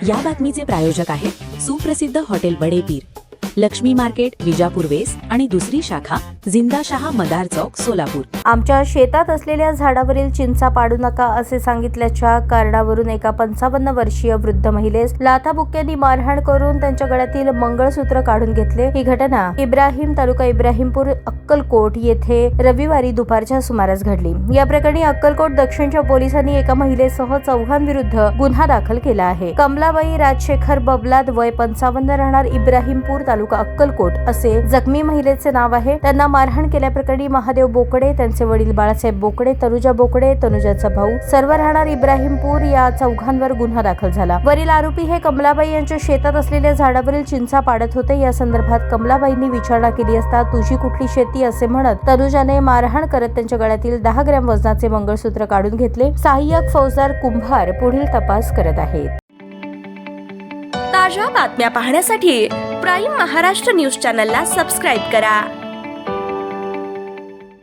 या बातमीचे प्रायोजक आहेत सुप्रसिद्ध hotel Badepir, Laxmi market, Vijapur west आणि दुसरी शाखा जिंदाशहा मदार चौक, सोलापूर। आमच्या शेतात असलेल्या झाडावरील चिंचा पाडू नका असे सांगितल्याच्या कारणावरून एका 55 वर्षीय वृद्ध महिलेस लाथाबुक्क्यांनी मारहाण करून त्यांच्या गळ्यातील मंगळसूत्र काढून घेतले। ही घटना इब्राहिम, तालुका इब्राहिमपूर, अक्कलकोट येथे रविवारी दुपारच्या सुमारास घडली। या प्रकरणी अक्कलकोट दक्षिणच्या पोलिसांनी एका महिलेसह चौघांविरुद्ध गुन्हा दाखल केला आहे। कमलाबाई राजशेखर बबलाद, वय 55, राहणार इब्राहिमपूर, तालुका अक्कलकोट असे जखमी महिलेचे नाव आहे। त्यांना मारहाण केल्याप्रकरणी महादेव बोकडे, त्यांचे वडील बाळासाहेब बोकडे, तनुजा बोकडे, तनुजाचा भाऊ, सर्व राहणार इब्राहिमपूर या चौघांवर गुन्हा दाखल झाला। वरील आरोपी हे कमलाबाई यांच्या शेतात असलेल्या झाडावरील चिंचा पाडत होते। या संदर्भात कमलाबाईंनी विचारणा केली असता तुझी कुठली शेती असे म्हणत तनुजाने मारहाण करत त्यांच्या गळ्यातील 10 ग्रॅम वजनाचे मंगळसूत्र काढून घेतले। सहाय्यक फौजदार कुंभार पुढील तपास करत आहेत। ताज्या बातम्या पाहण्यासाठी प्राईम महाराष्ट्र न्यूज चॅनलला सबस्क्राईब करा।